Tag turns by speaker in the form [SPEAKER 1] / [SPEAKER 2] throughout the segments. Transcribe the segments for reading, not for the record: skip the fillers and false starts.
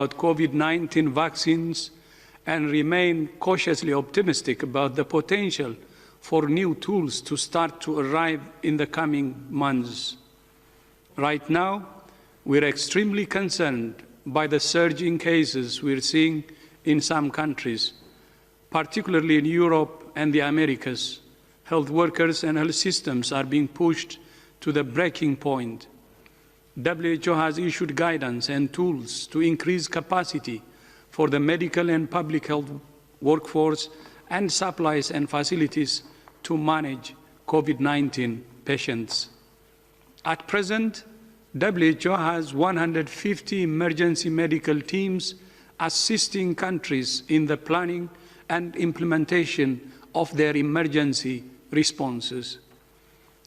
[SPEAKER 1] about COVID-19 vaccines and remain cautiously optimistic about the potential for new tools to start to arrive in the coming months. Right now, we're extremely concerned by the surge in cases we're seeing in some countries, particularly in Europe and the Americas. Health workers and health systems are being pushed to the breaking point. WHO has issued guidance and tools to increase capacity for the medical and public health workforce and supplies and facilities to manage COVID-19 patients. At present, WHO has 150 emergency medical teams assisting countries in the planning and implementation of their emergency responses.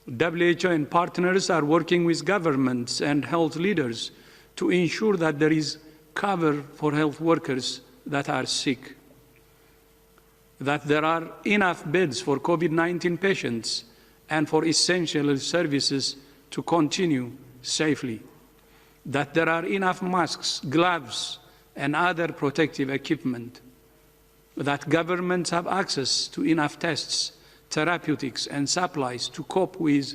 [SPEAKER 1] WHO and partners are working with governments and health leaders to ensure that there is cover for health workers that are sick, that there are enough beds for COVID-19 patients and for essential services to continue safely, that there are enough masks, gloves, and other protective equipment, that governments have access to enough tests, therapeutics, and supplies to cope with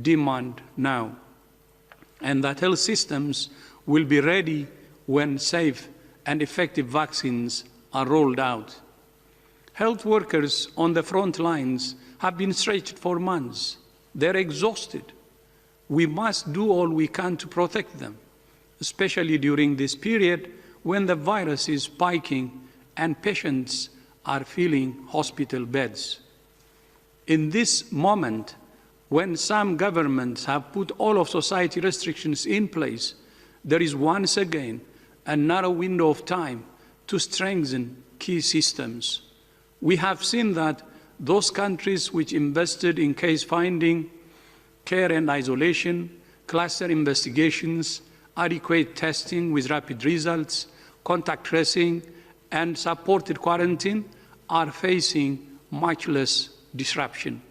[SPEAKER 1] demand now, and that health systems will be ready when safe and effective vaccines are rolled out. Health workers on the front lines have been stretched for months. They're exhausted. We must do all we can to protect them, especially during this period when the virus is spiking and patients are filling hospital beds. In this moment, when some governments have put all of society restrictions in place, there is once again a narrow window of time to strengthen key systems. We have seen that those countries which invested in case finding, care and isolation, cluster investigations, adequate testing with rapid results, contact tracing, and supported quarantine are facing much less disruption.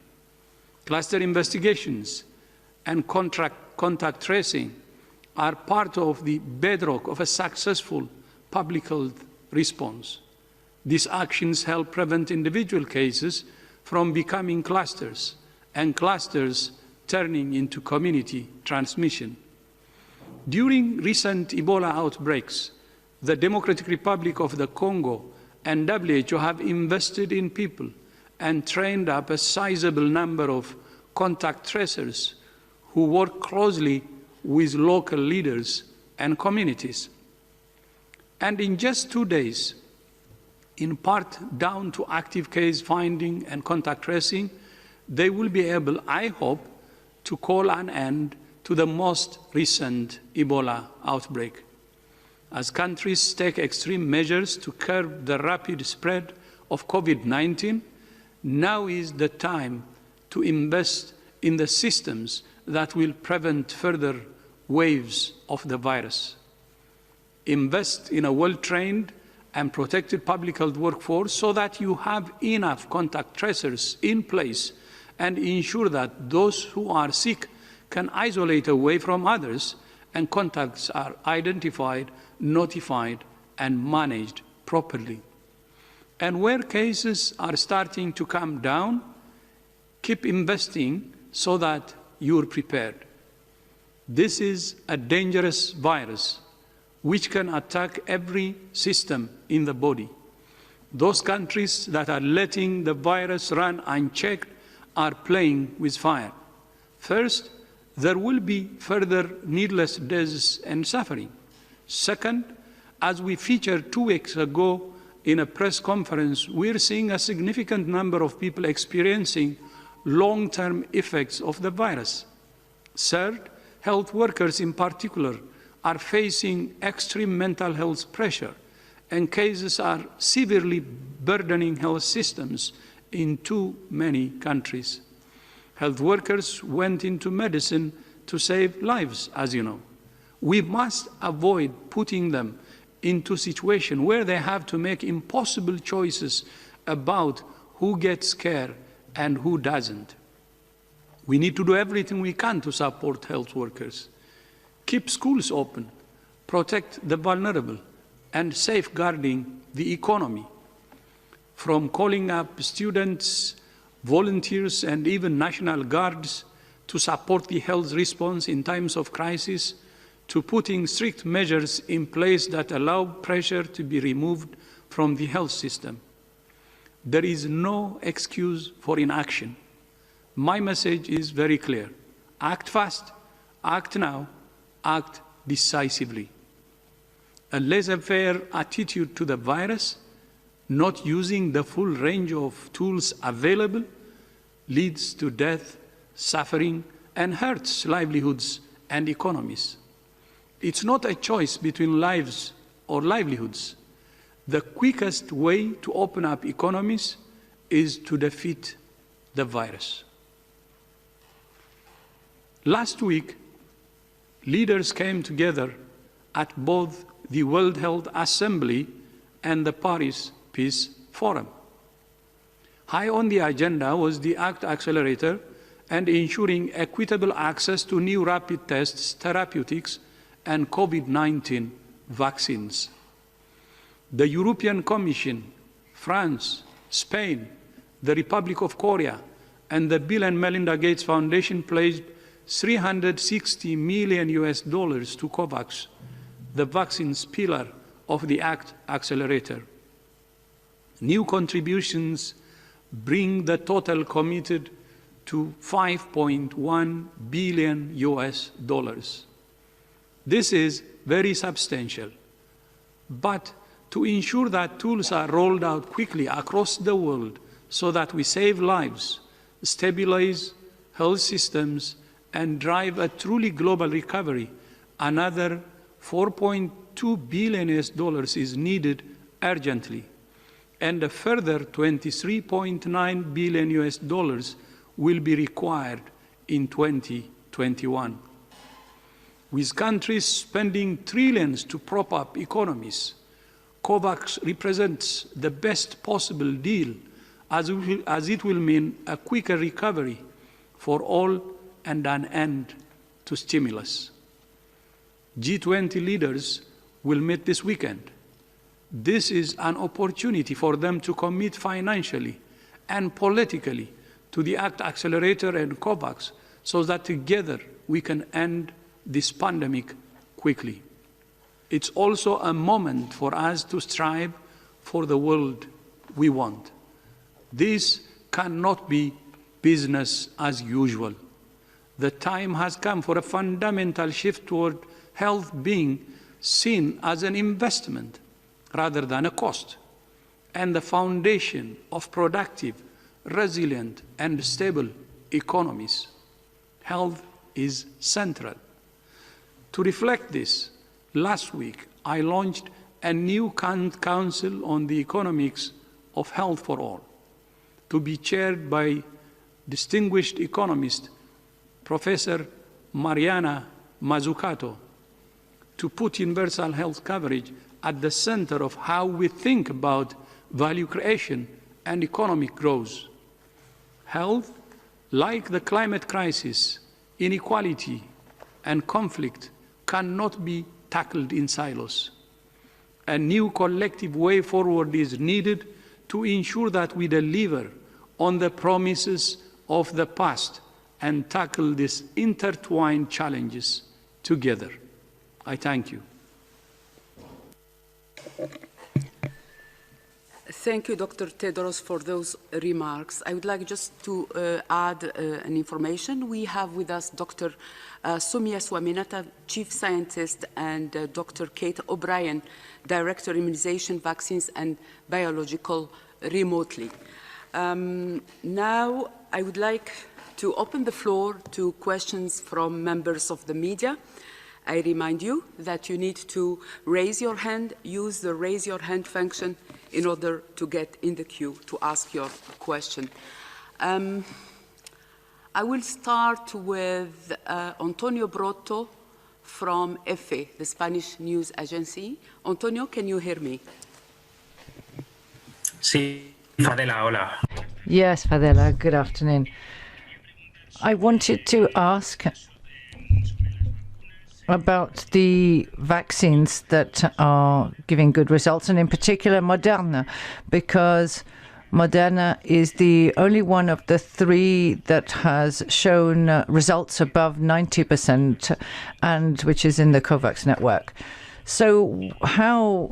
[SPEAKER 1] Cluster investigations and contact tracing are part of the bedrock of a successful public health response. These actions help prevent individual cases from becoming clusters and clusters turning into community transmission. During recent Ebola outbreaks, the Democratic Republic of the Congo and WHO have invested in people and trained up a sizable number of contact tracers who work closely with local leaders and communities. And in just 2 days, in part down to active case finding and contact tracing, they will be able, I hope, to call an end to the most recent Ebola outbreak. As countries take extreme measures to curb the rapid spread of COVID-19, now is the time to invest in the systems that will prevent further waves of the virus. Invest in a well-trained and protected public health workforce so that you have enough contact tracers in place and ensure that those who are sick can isolate away from others and contacts are identified, notified, and managed properly. And where cases are starting to come down, keep investing so that you're prepared. This is a dangerous virus which can attack every system in the body. Those countries that are letting the virus run unchecked are playing with fire. First, there will be further needless deaths and suffering. Second, as we featured 2 weeks ago in a press conference, we're seeing a significant number of people experiencing long-term effects of the virus. Third, health workers in particular are facing extreme mental health pressure, and cases are severely burdening health systems in too many countries. Health workers went into medicine to save lives, as you know. We must avoid putting them into a situation where they have to make impossible choices about who gets care and who doesn't. We need to do everything we can to support health workers. Keep schools open, protect the vulnerable, and safeguarding the economy, from calling up students, volunteers, and even National Guards to support the health response in times of crisis, to putting strict measures in place that allow pressure to be removed from the health system. There is no excuse for inaction. My message is very clear. Act fast, act now, act decisively. A laissez-faire attitude to the virus, not using the full range of tools available, leads to death, suffering, and hurts livelihoods and economies. It's not a choice between lives or livelihoods. The quickest way to open up economies is to defeat the virus. Last week, leaders came together at both the World Health Assembly and the Paris Peace Forum. High on the agenda was the ACT Accelerator and ensuring equitable access to new rapid tests, therapeutics, and COVID-19 vaccines. The European Commission, France, Spain, the Republic of Korea, and the Bill and Melinda Gates Foundation pledged $360 million to COVAX, the vaccines pillar of the ACT Accelerator. New contributions bring the total committed to $5.1 billion. This is very substantial. But to ensure that tools are rolled out quickly across the world so that we save lives, stabilize health systems, and drive a truly global recovery, another $4.2 billion is needed urgently, and a further $23.9 billion will be required in 2021. With countries spending trillions to prop up economies, COVAX represents the best possible deal as it will mean a quicker recovery for all and an end to stimulus. G20 leaders will meet this weekend. This is an opportunity for them to commit financially and politically to the ACT Accelerator and COVAX so that together we can end this pandemic quickly. It's also a moment for us to strive for the world we want. This cannot be business as usual. The time has come for a fundamental shift toward health being seen as an investment rather than a cost, and the foundation of productive, resilient, and stable economies. Health is central. To reflect this, last week I launched a new council on the economics of health for all, to be chaired by distinguished economist Professor Mariana Mazzucato, to put universal health coverage at the center of how we think about value creation and economic growth. Health, like the climate crisis, inequality, and conflict, cannot be tackled in silos. A new collective way forward is needed to ensure that we deliver on the promises of the past and tackle these intertwined challenges together. I thank you.
[SPEAKER 2] Thank you, Dr. Tedros, for those remarks. I would like just to add an information. We have with us Dr. Soumya Swaminathan, Chief Scientist, and Dr. Kate O'Brien, Director, Immunization, Vaccines, and Biological, remotely. Now, I would like to open the floor to questions from members of the media. I remind you that you need to raise your hand, use the raise your hand function in order to get in the queue to ask your question. I will start with Antonio Brotto from EFE, the Spanish news agency. Antonio, can you hear me?
[SPEAKER 3] Sí, Fadela, hola.
[SPEAKER 4] Yes, Fadela, good afternoon. I wanted to ask about the vaccines that are giving good results, and in particular Moderna, because Moderna is the only one of the three that has shown results above 90%, and which is in the COVAX network. So how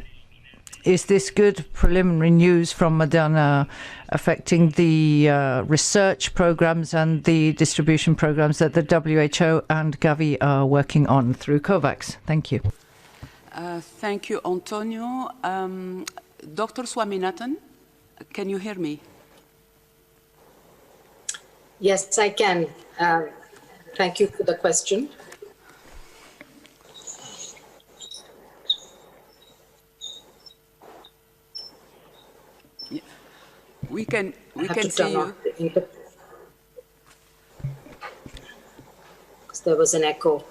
[SPEAKER 4] is this good preliminary news from Moderna affecting the research programs and the distribution programs that the WHO and Gavi are working on through COVAX? Thank you.
[SPEAKER 2] Thank you, Antonio. Dr. Swaminathan, can you hear me?
[SPEAKER 5] Yes, I can. Thank you for the question.
[SPEAKER 2] We can see you.
[SPEAKER 5] Because there was an echo.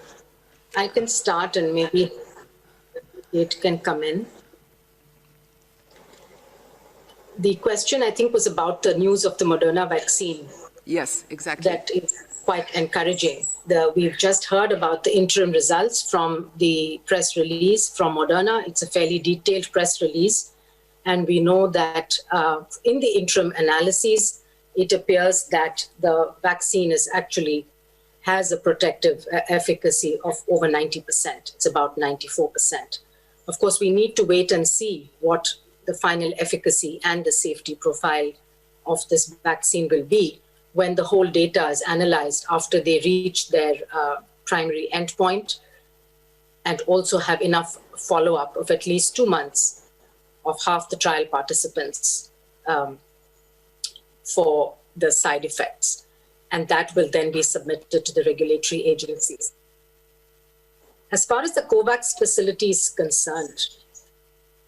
[SPEAKER 5] I can start and maybe it can come in. The question, I think, was about the news of the Moderna vaccine.
[SPEAKER 2] Yes, exactly.
[SPEAKER 5] That is quite encouraging. We've just heard about the interim results from the press release from Moderna. It's a fairly detailed press release. And we know that in the interim analyses, it appears that the vaccine has a protective efficacy of over 90%. It's about 94%. Of course, we need to wait and see what the final efficacy and the safety profile of this vaccine will be when the whole data is analyzed after they reach their primary endpoint and also have enough follow-up of at least 2 months of half the trial participants for the side effects. And that will then be submitted to the regulatory agencies. As far as the COVAX facility is concerned,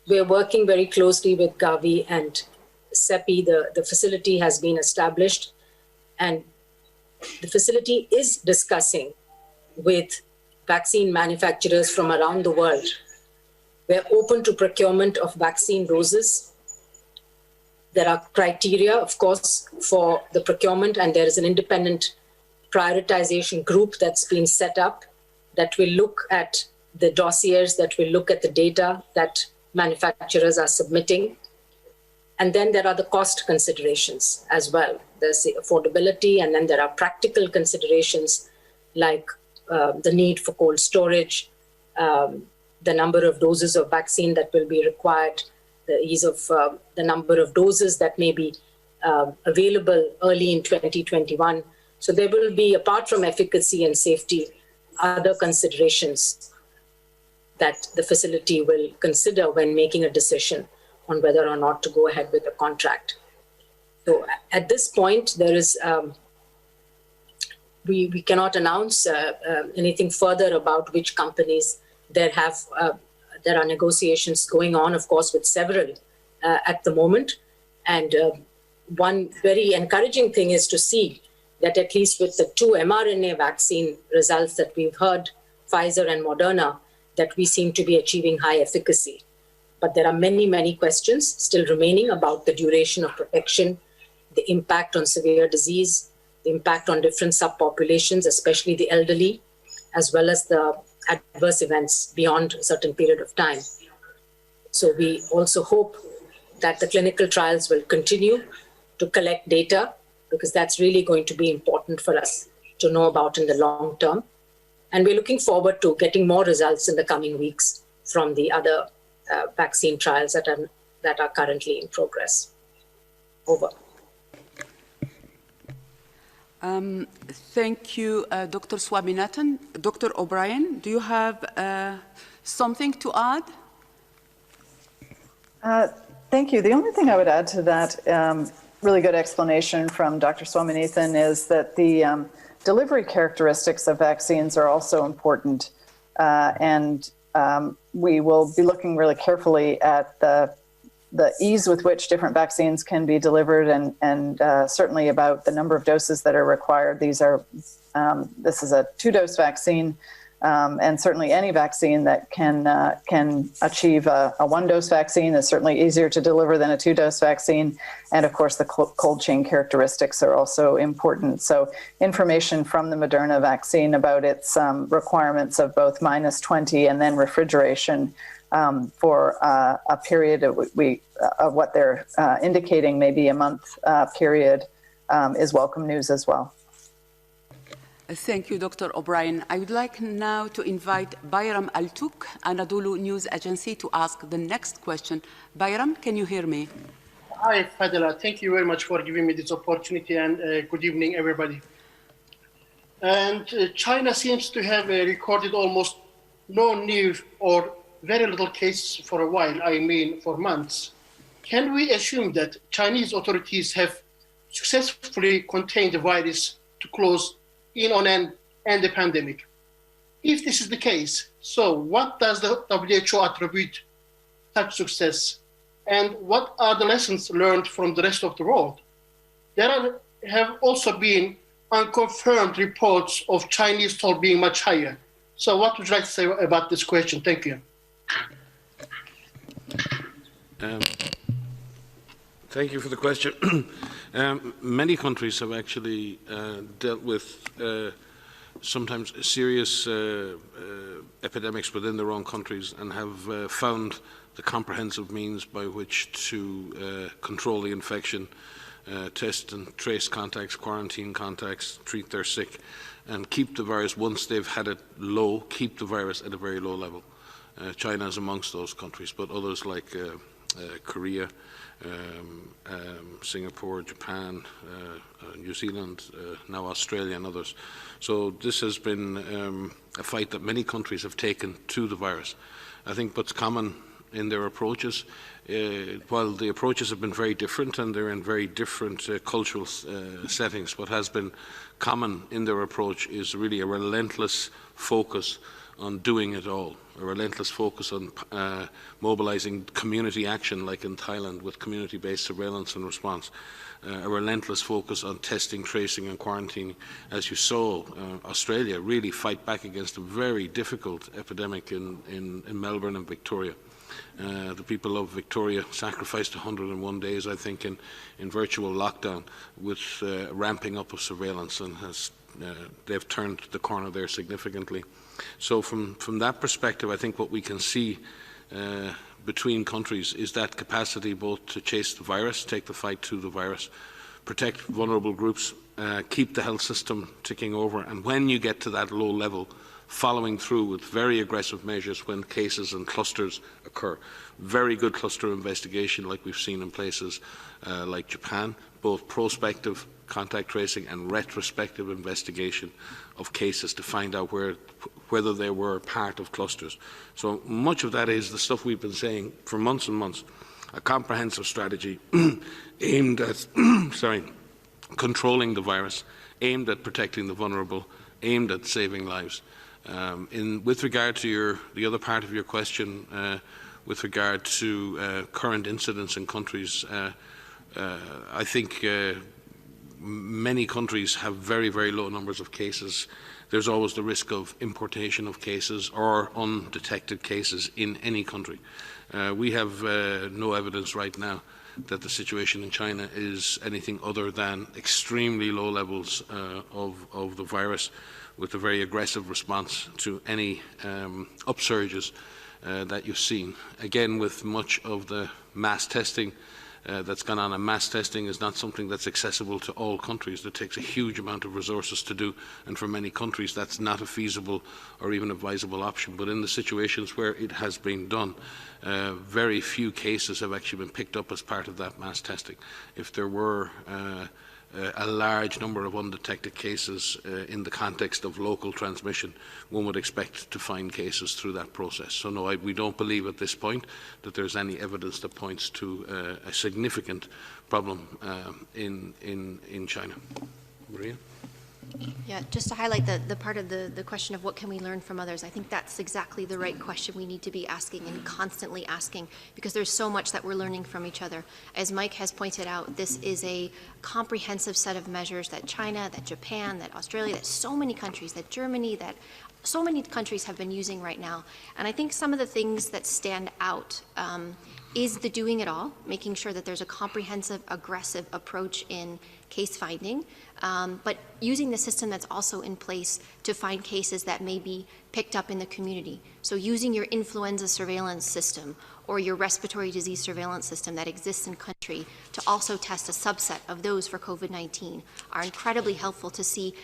[SPEAKER 5] we're working very closely with Gavi and CEPI. The facility has been established, and the facility is discussing with vaccine manufacturers from around the world. We're open to procurement of vaccine doses. There are criteria, of course, for the procurement, and there is an independent prioritization group that's been set up that will look at the dossiers, that will look at the data that manufacturers are submitting. And then there are the cost considerations as well. There's the affordability, and then there are practical considerations like the need for cold storage, the number of doses of vaccine that will be required, the ease of the number of doses that may be available early in 2021. So there will be, apart from efficacy and safety, other considerations that the facility will consider when making a decision on whether or not to go ahead with the contract. So at this point, there is we cannot announce anything further about which companies there are negotiations going on, of course, with several at the moment. And one very encouraging thing is to see that at least with the 2 mRNA vaccine results that we've heard, Pfizer and Moderna, that we seem to be achieving high efficacy. But there are many, many questions still remaining about the duration of protection, the impact on severe disease, the impact on different subpopulations, especially the elderly, as well as the adverse events beyond a certain period of time. So we also hope that the clinical trials will continue to collect data, because that's really going to be important for us to know about in the long term. And we're looking forward to getting more results in the coming weeks from the other vaccine trials that are currently in progress. Over.
[SPEAKER 2] Thank you, Dr. Swaminathan. Dr. O'Brien, do you have something to add?
[SPEAKER 6] Thank you. The only thing I would add to that really good explanation from Dr. Swaminathan is that the delivery characteristics of vaccines are also important. And we will be looking really carefully at the ease with which different vaccines can be delivered, and certainly about the number of doses that are required. This is a 2-dose vaccine, And certainly any vaccine that can achieve a one-dose vaccine is certainly easier to deliver than a two-dose vaccine. And of course, the cold chain characteristics are also important. So information from the Moderna vaccine about its requirements of both -20 and then refrigeration for a period of what they're indicating, maybe a month period, is welcome news as well.
[SPEAKER 2] Thank you, Dr. O'Brien. I would like now to invite Bayram Altuk, Anadolu News Agency, to ask the next question. Bayram, can you hear me?
[SPEAKER 7] Hi, Fadela. Thank you very much for giving me this opportunity, and good evening, everybody. And China seems to have recorded almost no new or very little cases for a while, I mean for months. Can we assume that Chinese authorities have successfully contained the virus to close in on end the pandemic? If this is the case, so what does the WHO attribute such success? And what are the lessons learned from the rest of the world? There have also been unconfirmed reports of Chinese toll being much higher. So what would you like to say about this question? Thank you.
[SPEAKER 8] Thank you for the question. Many countries have actually dealt with sometimes serious epidemics within their own countries and have found the comprehensive means by which to control the infection, test and trace contacts, quarantine contacts, treat their sick, and keep the virus, once they've had it low, keep the virus at a very low level. China is amongst those countries, but others like Korea, Singapore, Japan, New Zealand, now Australia and others. So this has been a fight that many countries have taken to the virus. I think what's common in their approaches, while the approaches have been very different and they're in very different cultural settings, what has been common in their approach is really a relentless focus on doing it all, a relentless focus on mobilizing community action, like in Thailand with community-based surveillance and response, a relentless focus on testing, tracing and quarantining. As you saw, Australia really fight back against a very difficult epidemic in Melbourne and Victoria. The people of Victoria sacrificed 101 days, I think, in virtual lockdown with ramping up of surveillance, and they've turned the corner there significantly. So from that perspective, I think what we can see between countries is that capacity both to chase the virus, take the fight to the virus, protect vulnerable groups, keep the health system ticking over, and when you get to that low level, following through with very aggressive measures when cases and clusters occur. Very good cluster investigation like we've seen in places like Japan, both prospective contact tracing and retrospective investigation of cases to find out whether they were part of clusters. So much of that is the stuff we've been saying for months and months, a comprehensive strategy aimed at controlling the virus, aimed at protecting the vulnerable, aimed at saving lives. With regard to the other part of your question, with regard to current incidents in countries, I think many countries have very, very low numbers of cases. There's always the risk of importation of cases or undetected cases in any country. We have no evidence right now that the situation in China is anything other than extremely low levels of the virus, with a very aggressive response to any upsurges that you've seen. Again, with much of the mass testing that's gone on, and mass testing is not something that's accessible to all countries. It takes a huge amount of resources to do, and for many countries that's not a feasible or even advisable option. But in the situations where it has been done, very few cases have actually been picked up as part of that mass testing. If there were a large number of undetected cases in the context of local transmission, one would expect to find cases through that process. So no, we don't believe at this point that there's any evidence that points to a significant problem in China. Maria?
[SPEAKER 9] Yeah, just to highlight the part of the question of what can we learn from others, I think that's exactly the right question we need to be asking and constantly asking, because there's so much that we're learning from each other. As Mike has pointed out, this is a comprehensive set of measures that China, that Japan, that Australia, that so many countries, that Germany, that so many countries have been using right now. And I think some of the things that stand out is the doing it all, making sure that there's a comprehensive, aggressive approach in case finding, but using the system that's also in place to find cases that may be picked up in the community. So using your influenza surveillance system or your respiratory disease surveillance system that exists in country to also test a subset of those for COVID-19 are incredibly helpful to see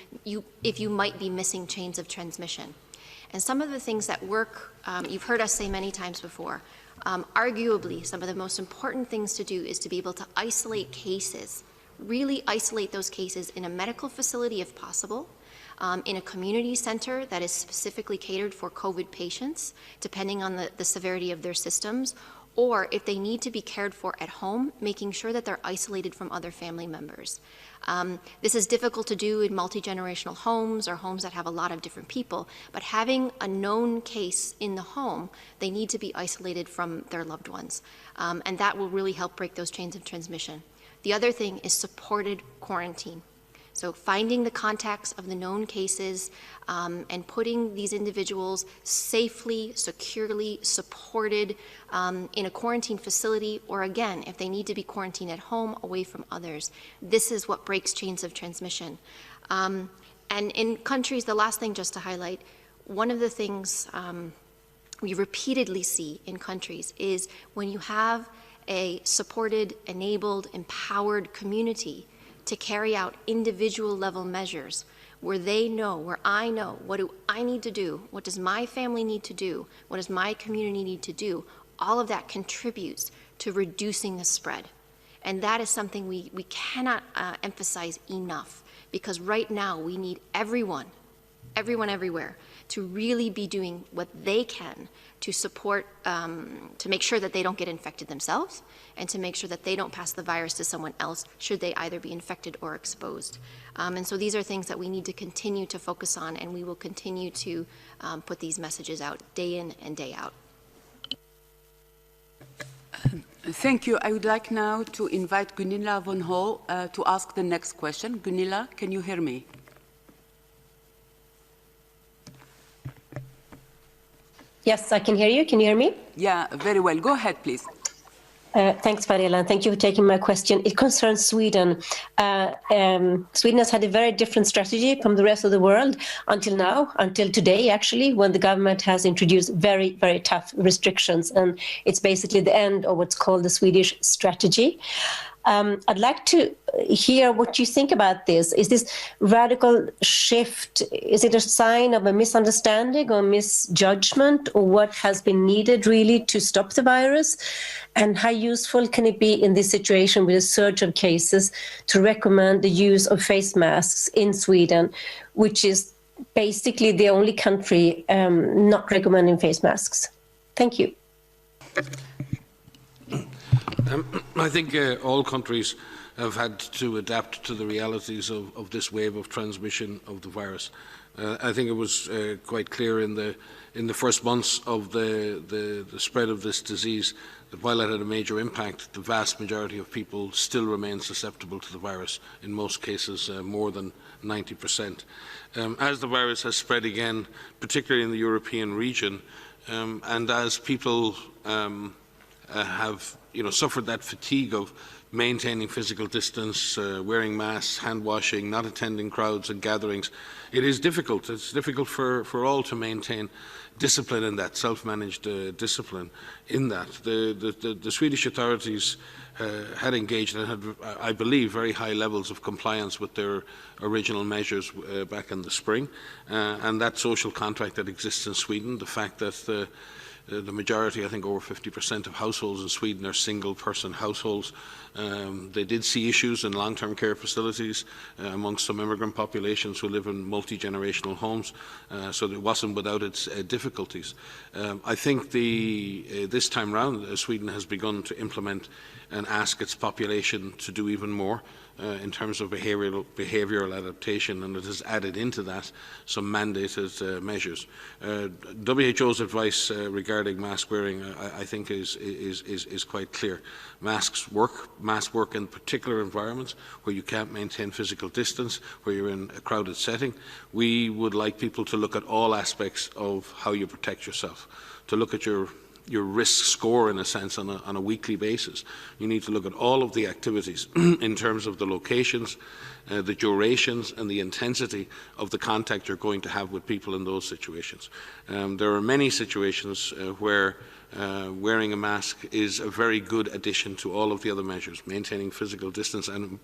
[SPEAKER 9] if you might be missing chains of transmission. And some of the things that work, you've heard us say many times before, arguably some of the most important things to do is to be able to isolate cases, really isolate those cases in a medical facility if possible, in a community center that is specifically catered for COVID patients, depending on the severity of their systems, or if they need to be cared for at home, making sure that they're isolated from other family members. This is difficult to do in multi-generational homes or homes that have a lot of different people, but having a known case in the home, they need to be isolated from their loved ones. And that will really help break those chains of transmission. The other thing is supported quarantine. So finding the contacts of the known cases and putting these individuals safely, securely supported in a quarantine facility, or again, if they need to be quarantined at home, away from others. This is what breaks chains of transmission. And in countries, the last thing just to highlight, one of the things we repeatedly see in countries is when you have a supported, enabled, empowered community to carry out individual level measures where they know, where I know, what do I need to do, what does my family need to do, what does my community need to do, all of that contributes to reducing the spread. And that is something we cannot emphasize enough, because right now we need everyone everywhere to really be doing what they can to support, to make sure that they don't get infected themselves and to make sure that they don't pass the virus to someone else should they either be infected or exposed. And so these are things that we need to continue to focus on, and we will continue to put these messages out day in and day out.
[SPEAKER 2] Thank you. I would like now to invite Gunilla von Hol to ask the next question. Gunilla, can you hear me?
[SPEAKER 10] Yes, I can hear you. Can you hear me?
[SPEAKER 2] Yeah, very well. Go ahead, please.
[SPEAKER 10] Thanks, Mariela, and thank you for taking my question. It concerns Sweden. Sweden has had a very different strategy from the rest of the world until now, until today, actually, when the government has introduced very, very tough restrictions. And it's basically the end of what's called the Swedish strategy. I'd like to hear what you think about this. Is this radical shift, is it a sign of a misunderstanding or misjudgment, or what has been needed really to stop the virus? And how useful can it be in this situation with a surge of cases to recommend the use of face masks in Sweden, which is basically the only country not recommending face masks? Thank you.
[SPEAKER 8] I think all countries have had to adapt to the realities of this wave of transmission of the virus. I think it was quite clear in the first months of the spread of this disease that while it had a major impact, the vast majority of people still remain susceptible to the virus, in most cases more than 90%. As the virus has spread again, particularly in the European region, and as people have suffered that fatigue of maintaining physical distance, wearing masks, hand washing, not attending crowds and gatherings, it is difficult. It's difficult for all to maintain discipline in that, self-managed discipline in that. The Swedish authorities had engaged and had, I believe, very high levels of compliance with their original measures back in the spring. And that social contract that exists in Sweden, the fact that the majority, I think over 50% of households in Sweden are single-person households. They did see issues in long-term care facilities amongst some immigrant populations who live in multi-generational homes, so it wasn't without its difficulties. I think this time round, Sweden has begun to implement and ask its population to do even more in terms of behavioural adaptation, and it has added into that some mandated measures. WHO's advice regarding regarding mask wearing, I think, is quite clear. Masks work in particular environments where you can't maintain physical distance, where you're in a crowded setting. We would like people to look at all aspects of how you protect yourself, to look at your risk score, in a sense, on a weekly basis. You need to look at all of the activities in terms of the locations, the durations and the intensity of the contact you're going to have with people in those situations. There are many situations where wearing a mask is a very good addition to all of the other measures, maintaining physical distance and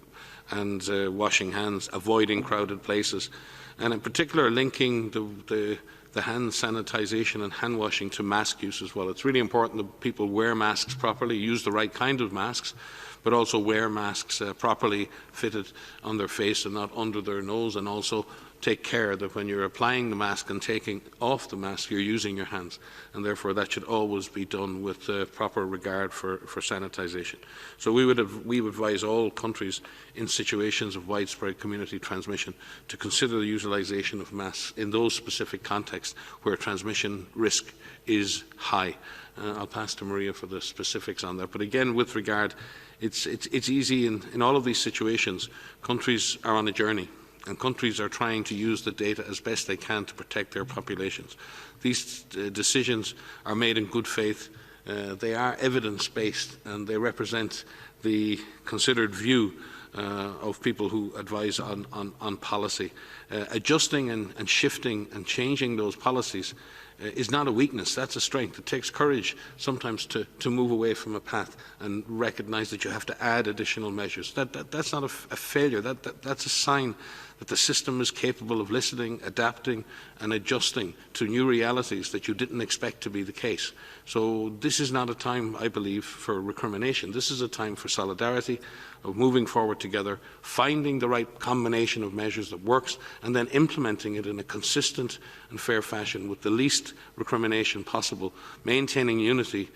[SPEAKER 8] washing hands, avoiding crowded places, and in particular linking the hand sanitization and hand washing to mask use as well. It's really important that people wear masks properly, use the right kind of masks, but also wear masks properly fitted on their face and not under their nose, and also take care that when you're applying the mask and taking off the mask, you're using your hands, and therefore that should always be done with proper regard for sanitization. So we would advise all countries in situations of widespread community transmission to consider the utilisation of masks in those specific contexts where transmission risk is high. I'll pass to Maria for the specifics on that. But again, with regard, it's easy in all of these situations. Countries are on a journey, and countries are trying to use the data as best they can to protect their populations. These decisions are made in good faith. They are evidence-based, and they represent the considered view of people who advise on policy. Adjusting and shifting and changing those policies is not a weakness, that's a strength. It takes courage sometimes to move away from a path and recognise that you have to add additional measures. That's not a failure, that's a sign that the system is capable of listening, adapting and adjusting to new realities that you didn't expect to be the case. So this is not a time, I believe, for recrimination. This is a time for solidarity, of moving forward together, finding the right combination of measures that works, and then implementing it in a consistent and fair fashion with the least recrimination possible, maintaining unity,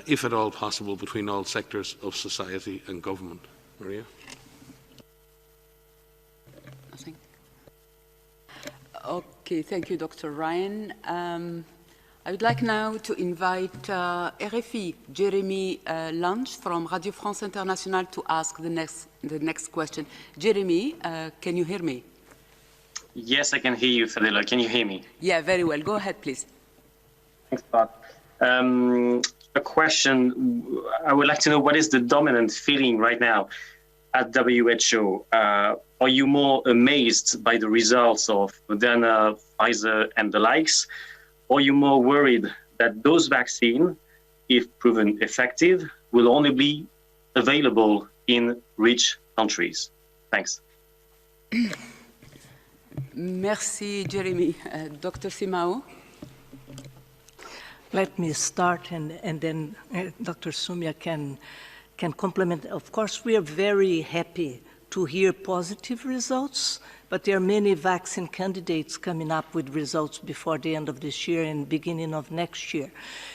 [SPEAKER 8] if at all possible, between all sectors of society and government. Maria?
[SPEAKER 2] Nothing. Okay, thank you, Dr. Ryan. I would like now to invite RFI, Jeremy Lange from Radio France Internationale to ask the next question. Jeremy, can you hear me?
[SPEAKER 11] Yes, I can hear you, Fadela. Can you hear me?
[SPEAKER 2] Yeah, very well. Go ahead, please.
[SPEAKER 11] Thanks, Bob. A question. I would like to know, what is the dominant feeling right now at WHO? Are you more amazed by the results of Moderna, Pfizer, and the likes? Or are you more worried that those vaccines, if proven effective, will only be available in rich countries? Thanks.
[SPEAKER 2] Merci, Jeremy. Dr. Simao?
[SPEAKER 12] Let me start, and then Dr. Soumya can complement. Of course, we are very happy to hear positive results, but there are many vaccine candidates coming up with results before the end of this year and beginning of next year.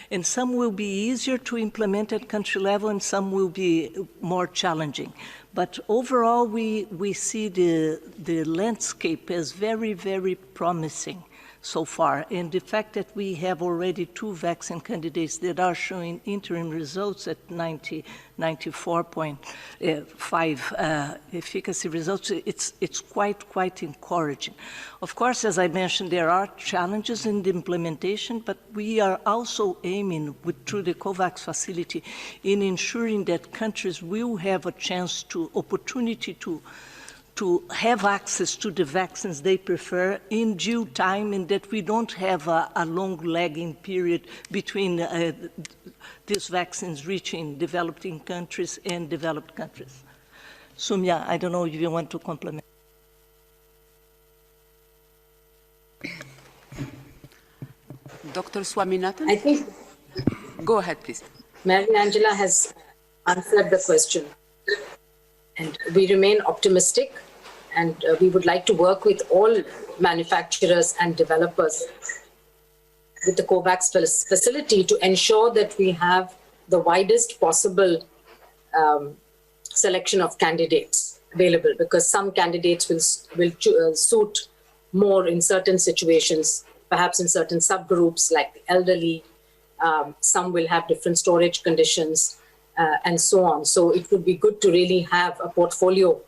[SPEAKER 12] And some will be easier to implement at country level, and some will be more challenging. But overall, we see the landscape as very, very promising so far. And the fact that we have already 2 vaccine candidates that are showing interim results at 94.5 efficacy results, it's quite encouraging. Of course, as I mentioned, there are challenges in the implementation, but we are also aiming through the COVAX facility in ensuring that countries will have a chance opportunity to have access to the vaccines they prefer in due time, and that we don't have a long lagging period between these vaccines reaching developing countries and developed countries. Soumya, I don't know if you want to complement.
[SPEAKER 2] Dr. Swaminathan?
[SPEAKER 5] I think
[SPEAKER 2] Go ahead, please.
[SPEAKER 5] Mary Angela has answered the question. And we remain optimistic, and we would like to work with all manufacturers and developers with the COVAX facility to ensure that we have the widest possible selection of candidates available, because some candidates will suit more in certain situations, perhaps in certain subgroups like the elderly, Some will have different storage conditions and so on. So it would be good to really have a portfolio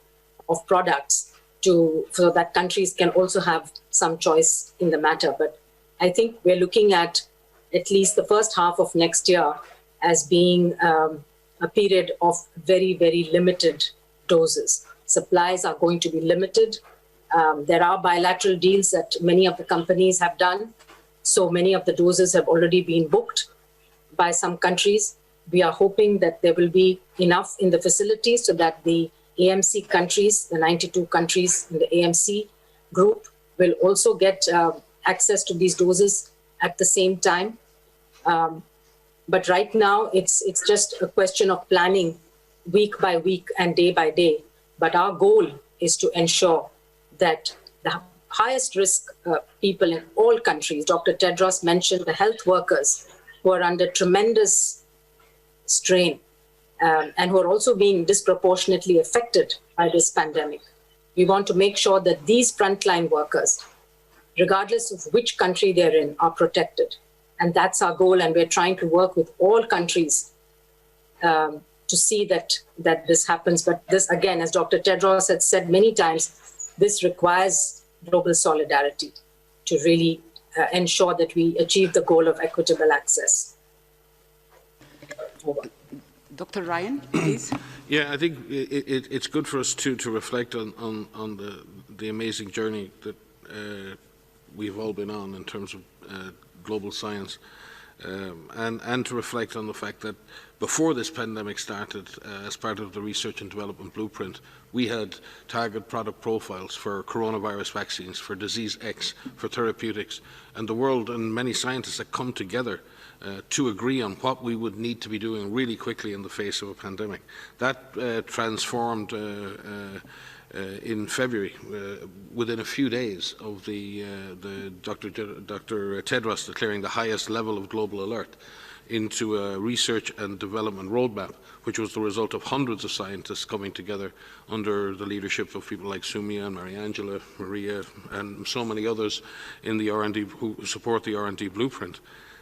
[SPEAKER 5] of products so that countries can also have some choice in the matter. But I think we're looking at least the first half of next year as being a period of very, very limited doses. Supplies are going to be limited. There are bilateral deals that many of the companies have done. So many of the doses have already been booked by some countries. We are hoping that there will be enough in the facilities so that the AMC countries, the 92 countries in the AMC group, will also get access to these doses at the same time. But right now, it's just a question of planning week by week and day by day. But our goal is to ensure that the highest risk people in all countries, Dr. Tedros mentioned the health workers who are under tremendous strain and who are also being disproportionately affected by this pandemic. We want to make sure that these frontline workers, regardless of which country they're in, are protected. And that's our goal, and we're trying to work with all countries to see that this happens. But this, again, as Dr. Tedros had said many times, this requires global solidarity to really ensure that we achieve the goal of equitable access. Over.
[SPEAKER 2] Dr. Ryan, please.
[SPEAKER 8] Yeah, I think it's good for us to reflect on the amazing journey that we've all been on in terms of global science, and to reflect on the fact that before this pandemic started, as part of the research and development blueprint, we had target product profiles for coronavirus vaccines, for disease X, for therapeutics, and the world and many scientists had come together to agree on what we would need to be doing really quickly in the face of a pandemic. That transformed in February, within a few days of the Dr. Tedros declaring the highest level of global alert, into a research and development roadmap, which was the result of hundreds of scientists coming together under the leadership of people like Sumia and Mariangela, Maria, and so many others in the R&D who support the R&D blueprint.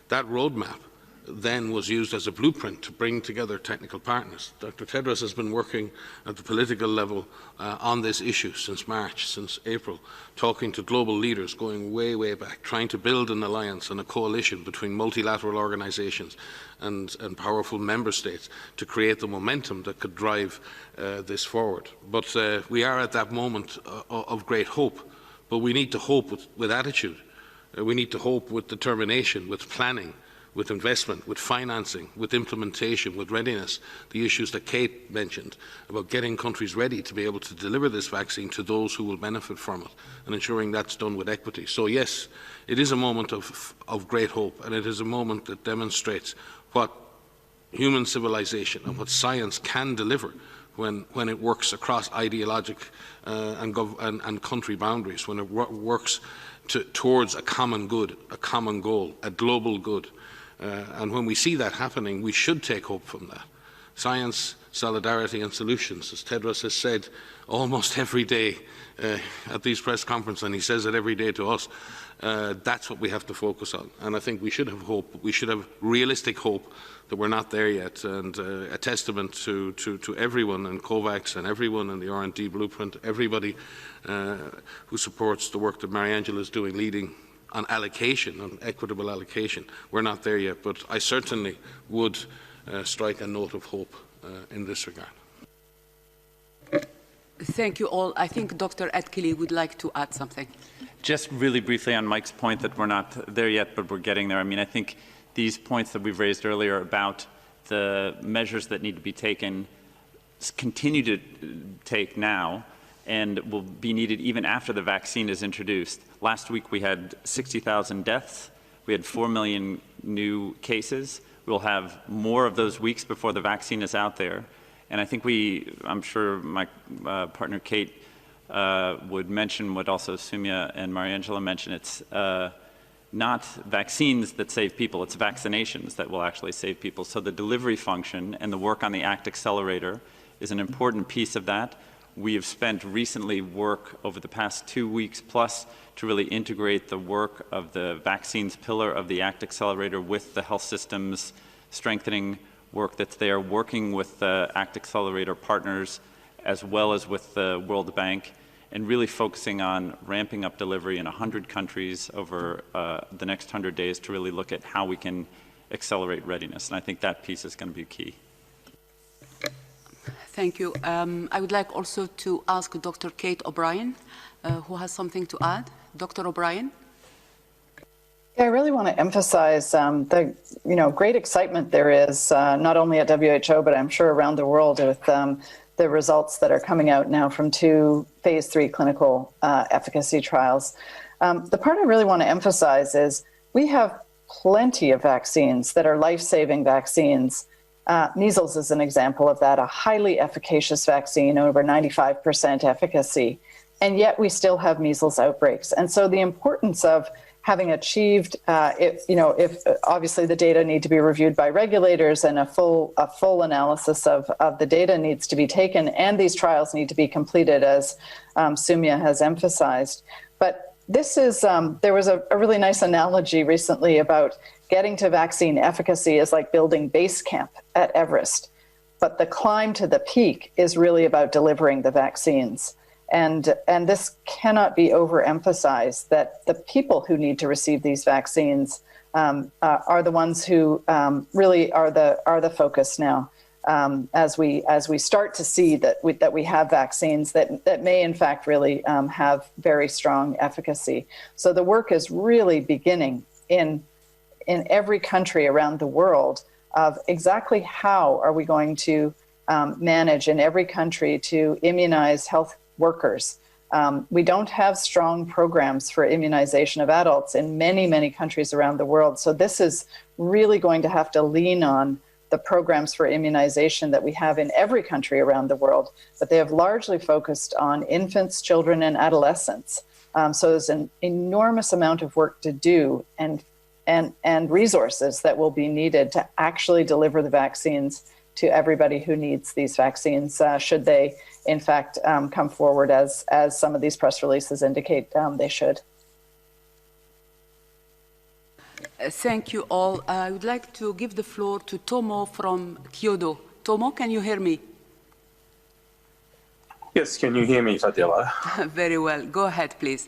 [SPEAKER 8] That roadmap then was used as a blueprint to bring together technical partners. Dr. Tedros has been working at the political level on this issue since March, since April, talking to global leaders going way, way back, trying to build an alliance and a coalition between multilateral organizations and powerful member states to create the momentum that could drive this forward. But we are at that moment of great hope, but we need to hope with attitude. We need to hope with determination, with planning, with investment, with financing, with implementation, with readiness, the issues that Kate mentioned about getting countries ready to be able to deliver this vaccine to those who will benefit from it, and ensuring that's done with equity. So yes, it is a moment of great hope, and it is a moment that demonstrates what human civilization and what science can deliver when it works across ideologic and country boundaries, when it works towards a common good, a common goal, a global good. And when we see that happening, we should take hope from that. Science, solidarity and solutions, as Tedros has said almost every day at these press conferences, and he says it every day to us, that's what we have to focus on. And I think we should have hope. We should have realistic hope that we're not there yet, and a testament to everyone in COVAX and everyone in the R&D blueprint, everybody who supports the work that Mariangela is doing, leading on allocation, on equitable allocation. We're not there yet, but I certainly would strike a note of hope in this regard.
[SPEAKER 2] Thank you all. I think Dr. Adkili would like to add something.
[SPEAKER 13] Just really briefly on Mike's point that we're not there yet, but we're getting there. I mean, I think these points that we've raised earlier about the measures that need to be taken continue to take now and will be needed even after the vaccine is introduced. Last week we had 60,000 deaths. We had 4 million new cases. We'll have more of those weeks before the vaccine is out there. And I think I'm sure my partner Kate would mention what also Sumia and Mariangela mentioned. It's not vaccines that save people, it's vaccinations that will actually save people. So the delivery function and the work on the ACT Accelerator is an important piece of that. We have spent recently work over the past 2 weeks plus to really integrate the work of the vaccines pillar of the ACT Accelerator with the health systems strengthening work that's there, working with the ACT Accelerator partners as well as with the World Bank, and really focusing on ramping up delivery in 100 countries over the next 100 days to really look at how we can accelerate readiness. And I think that piece is going to be key.
[SPEAKER 2] Thank you. I would like also to ask Dr. Kate O'Brien, who has something to add. Dr. O'Brien?
[SPEAKER 6] Yeah, I really want to emphasize the great excitement there is, not only at WHO, but I'm sure around the world with the results that are coming out now from 2 phase 3 clinical efficacy trials. The part I really want to emphasize is we have plenty of vaccines that are life-saving vaccines. Measles is an example of that, a highly efficacious vaccine, over 95% efficacy, and yet we still have measles outbreaks. And so the importance of having achieved, if obviously the data need to be reviewed by regulators and a full analysis of the data needs to be taken, and these trials need to be completed, as Soumya has emphasized. But this is, there was a really nice analogy recently about getting to vaccine efficacy is like building base camp at Everest. But the climb to the peak is really about delivering the vaccines. And this cannot be overemphasized, that the people who need to receive these vaccines are the ones who really are the focus now, as we start to see that we have vaccines that may in fact really have very strong efficacy. So the work is really beginning in every country around the world of exactly how are we going to manage in every country to immunize health workers. We don't have strong programs for immunization of adults in many, many countries around the world. So this is really going to have to lean on the programs for immunization that we have in every country around the world, but they have largely focused on infants, children, and adolescents. So there's an enormous amount of work to do and resources that will be needed to actually deliver the vaccines to everybody who needs these vaccines, should they, in fact, come forward as some of these press releases indicate they should.
[SPEAKER 2] Thank you all. I would like to give the floor to Tomo from Kyoto. Tomo, can you hear me?
[SPEAKER 14] Yes, can you hear me, Fadila?
[SPEAKER 2] Very well. Go ahead, please.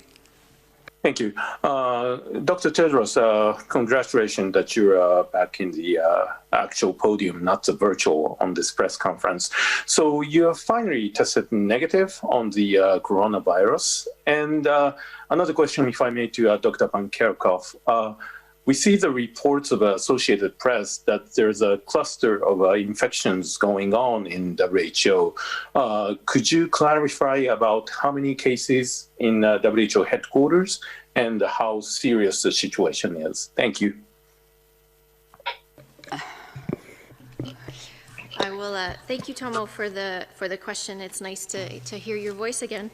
[SPEAKER 14] Thank you. Dr. Tedros, congratulations that you're back in the actual podium, not the virtual, on this press conference. So you have finally tested negative on the coronavirus. And another question, if I may, to Dr. Pankerkov. We see the reports of Associated Press that there's a cluster of infections going on in WHO. Could you clarify about how many cases in WHO headquarters and how serious the situation is? Thank you.
[SPEAKER 9] I will thank you, Tomo, for the question. It's nice to hear your voice again.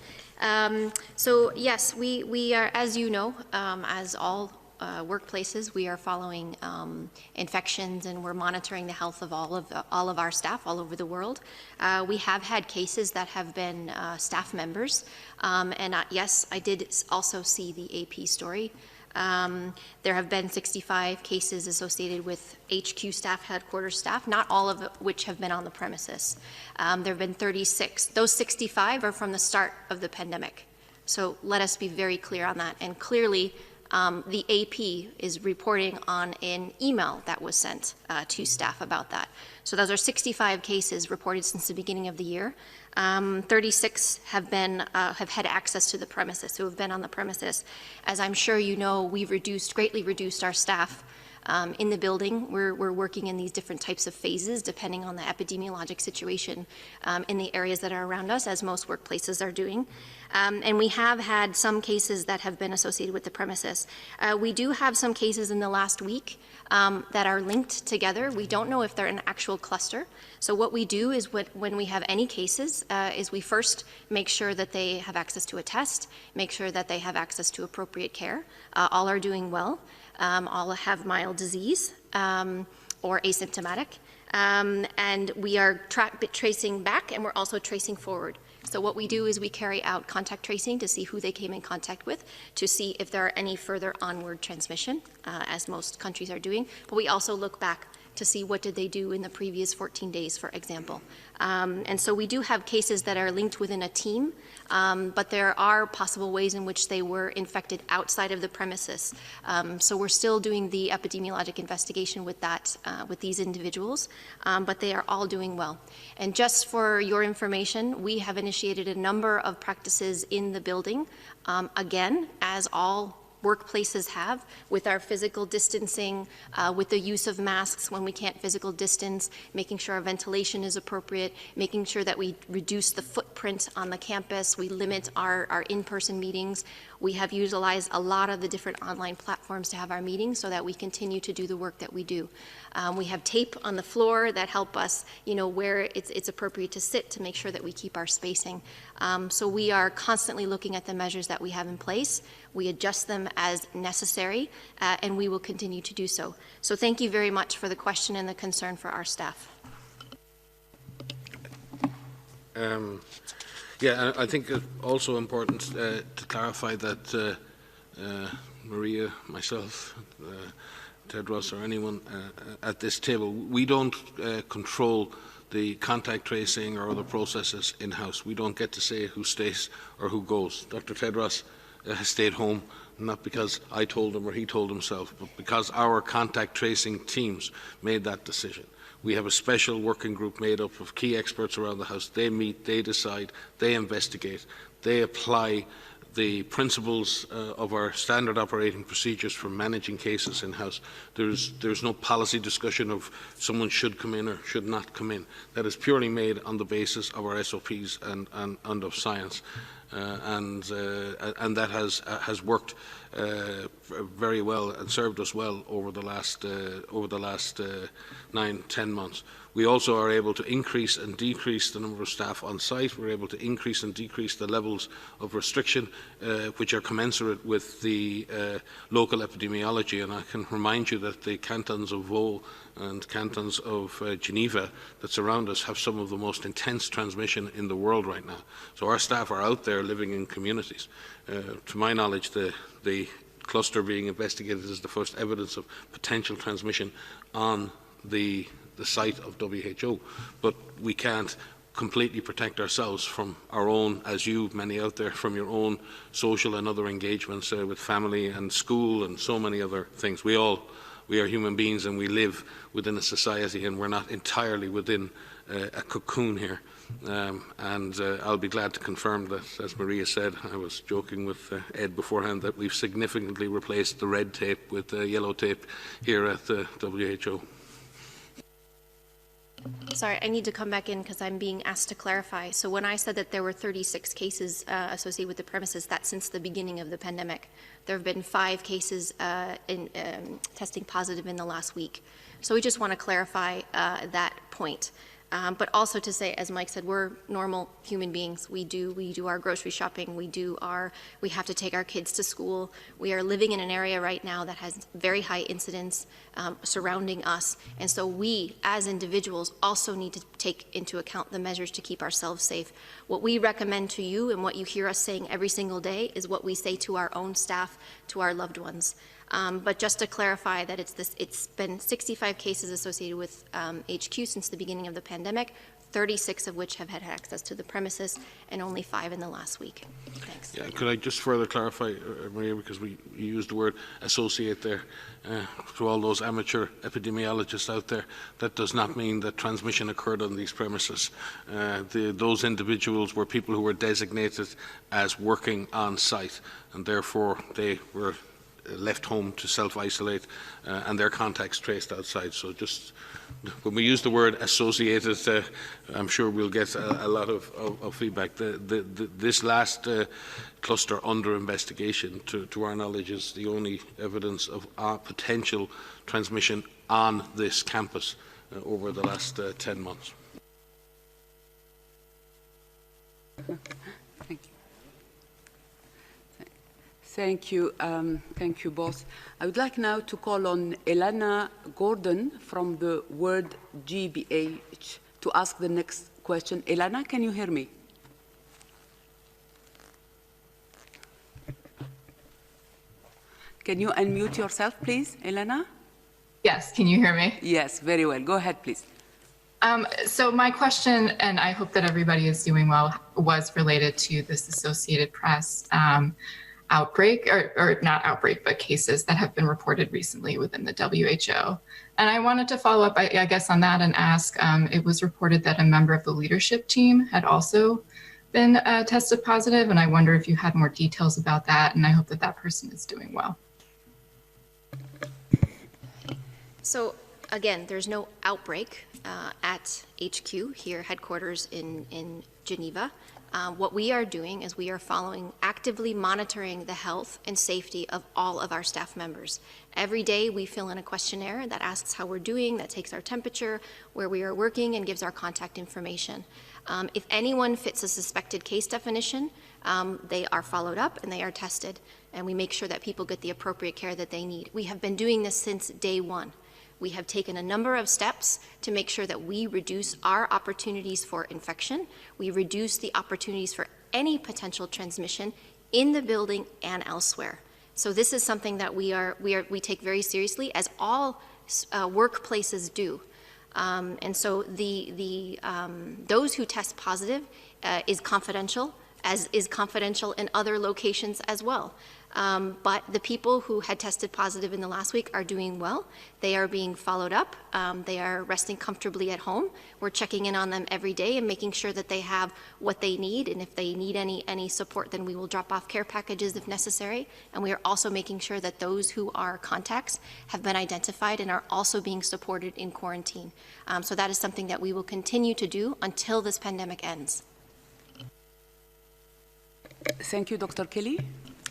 [SPEAKER 9] So yes, we are, as you know, as all workplaces, we are following infections, and we're monitoring the health of all of our staff all over the world. We have had cases that have been staff members, and yes, I did also see the AP story. There have been 65 cases associated with HQ staff, headquarters staff, not all of which have been on the premises. There have been 36. Those 65 are from the start of the pandemic. So let us be very clear on that. And clearly, the AP is reporting on an email that was sent to staff about that. So those are 65 cases reported since the beginning of the year. 36 have had access to the premises, who have been on the premises. As I'm sure you know, we've greatly reduced our staff in the building. We're working in these different types of phases depending on the epidemiologic situation in the areas that are around us, as most workplaces are doing. And we have had some cases that have been associated with the premises. We do have some cases in the last week that are linked together. We don't know if they're an actual cluster. So what we do is when we have any cases is we first make sure that they have access to a test, make sure that they have access to appropriate care. All are doing well. All have mild disease or asymptomatic. And we are tracing back, and we're also tracing forward. So what we do is we carry out contact tracing to see who they came in contact with, to see if there are any further onward transmission, as most countries are doing. But we also look back to see what did they do in the previous 14 days, for example. And so we do have cases that are linked within a team, but there are possible ways in which they were infected outside of the premises. So we're still doing the epidemiologic investigation with that, with these individuals, but they are all doing well. And just for your information, we have initiated a number of practices in the building, again, as all workplaces have, with our physical distancing, with the use of masks when we can't physical distance, making sure our ventilation is appropriate, making sure that we reduce the footprint on the campus, we limit our in-person meetings. We have utilized a lot of the different online platforms to have our meetings so that we continue to do the work that we do. We have tape on the floor that help us, where it's appropriate to sit to make sure that we keep our spacing. So we are constantly looking at the measures that we have in place. We adjust them as necessary, and we will continue to do so. So thank you very much for the question and the concern for our staff.
[SPEAKER 8] Yeah, I think it's also important to clarify that Maria, myself, Tedros, or anyone at this table, we don't control the contact tracing or other processes in-house. We don't get to say who stays or who goes. Dr. Tedros has stayed home, not because I told him or he told himself, but because our contact tracing teams made that decision. We have a special working group made up of key experts around the House. They meet, they decide, they investigate, they apply the principles of our standard operating procedures for managing cases in-house. There's no policy discussion of someone should come in or should not come in. That is purely made on the basis of our SOPs and of science. And that has worked very well and served us well over the last 9-10 months. We also are able to increase and decrease the number of staff on site. We're able to increase and decrease the levels of restriction, which are commensurate with the local epidemiology. And I can remind you that the cantons of Vaud and cantons of Geneva that surround us have some of the most intense transmission in the world right now. So our staff are out there living in communities. To my knowledge, the cluster being investigated is the first evidence of potential transmission on the site of WHO. But we can't completely protect ourselves from our own, as you, many out there, from your own social and other engagements with family and school and so many other things. We are human beings and we live within a society, and we're not entirely within a cocoon here. I'll be glad to confirm that, as Maria said, I was joking with Ed beforehand, that we've significantly replaced the red tape with yellow tape here at the WHO.
[SPEAKER 9] Sorry, I need to come back in because I'm being asked to clarify. So when I said that there were 36 cases associated with the premises, that's since the beginning of the pandemic. There have been 5 cases testing positive in the last week. So we just want to clarify that point. But also to say, as Mike said, we're normal human beings. We do our grocery shopping. We have to take our kids to school. We are living in an area right now that has very high incidence surrounding us. And so we, as individuals, also need to take into account the measures to keep ourselves safe. What we recommend to you and what you hear us saying every single day is what we say to our own staff, to our loved ones. But just to clarify that it's been 65 cases associated with HQ since the beginning of the pandemic, 36 of which have had access to the premises, and only 5 in the last week. Thanks.
[SPEAKER 8] Yeah, could I just further clarify, Maria, because you used the word associate there, to all those amateur epidemiologists out there, that does not mean that transmission occurred on these premises. Those individuals were people who were designated as working on site, and therefore they were left home to self-isolate and their contacts traced outside. So just when we use the word associated, I'm sure we'll get a lot of feedback. This last cluster under investigation, to our knowledge, is the only evidence of potential transmission on this campus over the last 10 months.
[SPEAKER 2] Thank you. Thank you both. I would like now to call on Elana Gordon from the World GBH to ask the next question. Elana, can you hear me? Can you unmute yourself, please, Elena?
[SPEAKER 15] Yes, can you hear me?
[SPEAKER 2] Yes, very well. Go ahead, please.
[SPEAKER 15] So my question, and I hope that everybody is doing well, was related to this Associated Press outbreak, or not outbreak, but cases that have been reported recently within the WHO. And I wanted to follow up, I guess, on that and ask, it was reported that a member of the leadership team had also been tested positive, and I wonder if you had more details about that, and I hope that that person is doing well.
[SPEAKER 9] So again, there's no outbreak at HQ here, headquarters in Geneva. What we are doing is we are actively monitoring the health and safety of all of our staff members. Every day we fill in a questionnaire that asks how we're doing, that takes our temperature, where we are working, and gives our contact information. If anyone fits a suspected case definition, they are followed up and they are tested, and we make sure that people get the appropriate care that they need. We have been doing this since day one. We have taken a number of steps to make sure that we reduce our opportunities for infection. We reduce the opportunities for any potential transmission in the building and elsewhere. So this is something that we take very seriously, as all workplaces do. And so those who test positive is confidential, as is confidential in other locations as well. But the people who had tested positive in the last week are doing well. They are being followed up. They are resting comfortably at home. We're checking in on them every day and making sure that they have what they need. And if they need any support, then we will drop off care packages if necessary. And we are also making sure that those who are contacts have been identified and are also being supported in quarantine. So that is something that we will continue to do until this pandemic ends.
[SPEAKER 2] Thank you, Dr. Kelly.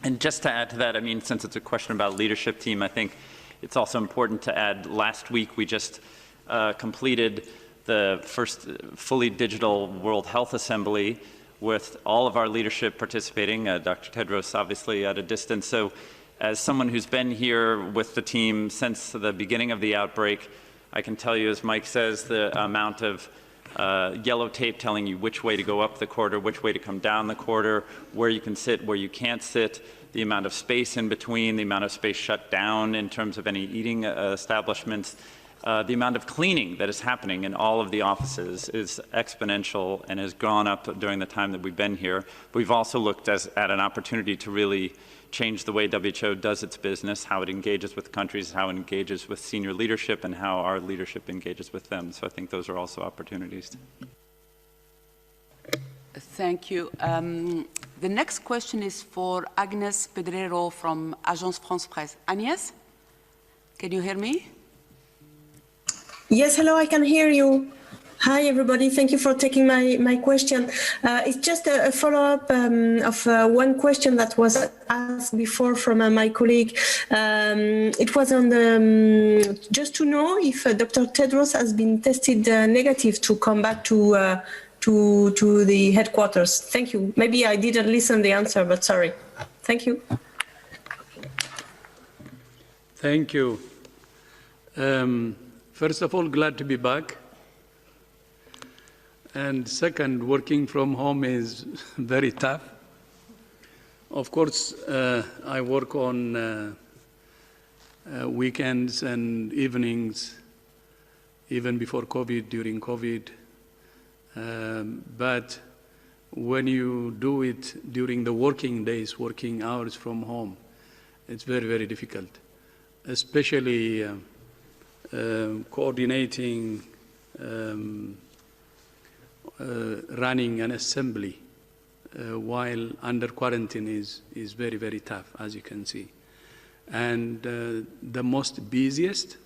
[SPEAKER 13] And just to add to that, I mean, since it's a question about leadership team, I think it's also important to add, last week we just completed the first fully digital World Health Assembly with all of our leadership participating, Dr. Tedros obviously at a distance. So as someone who's been here with the team since the beginning of the outbreak, I can tell you, as Mike says, the amount of yellow tape telling you which way to go up the corridor, which way to come down the corridor, where you can sit, where you can't sit, the amount of space in between, the amount of space shut down in terms of any eating establishments, the amount of cleaning that is happening in all of the offices is exponential and has gone up during the time that we've been here. We've also looked at an opportunity to really change the way WHO does its business, how it engages with countries, how it engages with senior leadership, and how our leadership engages with them. So I think those are also opportunities.
[SPEAKER 2] Thank you. The next question is for Agnès Pedrero from Agence France Presse. Agnès, can you hear me?
[SPEAKER 16] Yes, hello, I can hear you. Hi, everybody. Thank you for taking my question. It's just a follow-up of one question that was asked before from my colleague. It was on the, just to know if Dr. Tedros has been tested negative to come back to the headquarters. Thank you. Maybe I didn't listen the answer, but sorry. Thank you.
[SPEAKER 1] Thank you. First of all, glad to be back. And second, working from home is very tough. Of course, I work on weekends and evenings, even before COVID, during COVID. But when you do it during the working days, working hours from home, it's very, very difficult, especially coordinating running an assembly while under quarantine is very, very tough, as you can see. And the most busiest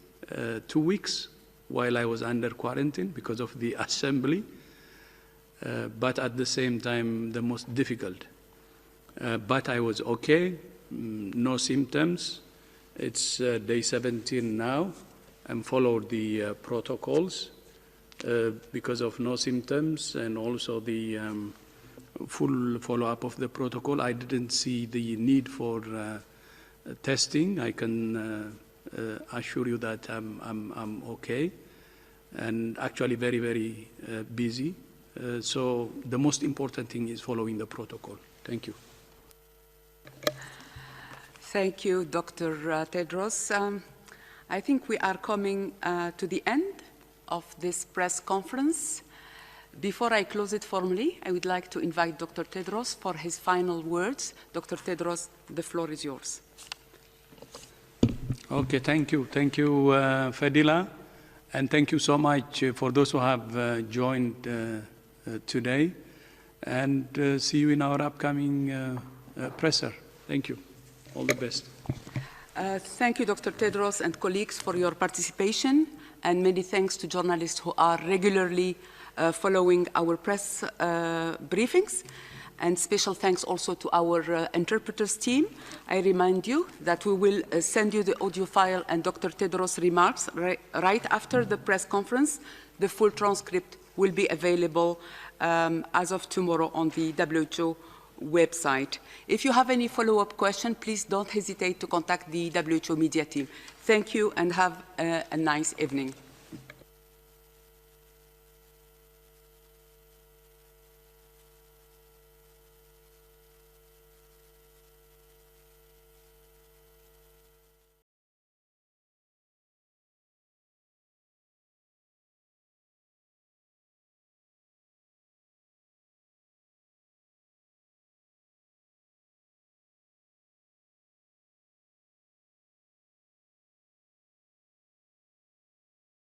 [SPEAKER 1] 2 weeks while I was under quarantine because of the assembly, but at the same time the most difficult. But I was okay, no symptoms. It's day 17 now, and followed the protocols. Because of no symptoms and also the full follow-up of the protocol, I didn't see the need for testing. I can assure you that I'm okay, and actually very, very busy. So the most important thing is following the protocol. Thank you.
[SPEAKER 2] Thank you, Dr. Tedros. I think we are coming to the end of this press conference. Before I close it formally, I would like to invite Dr. Tedros for his final words. Dr. Tedros, the floor is yours.
[SPEAKER 1] Okay, thank you. Thank you, Fadila. And thank you so much for those who have joined today. And see you in our upcoming presser. Thank you. All the best.
[SPEAKER 2] Thank you, Dr. Tedros and colleagues, for your participation. And many thanks to journalists who are regularly following our press briefings. And special thanks also to our interpreters team. I remind you that we will send you the audio file and Dr. Tedros' remarks right after the press conference. The full transcript will be available as of tomorrow on the WHO website. If you have any follow-up question, please don't hesitate to contact the WHO media team. Thank you and have a nice evening.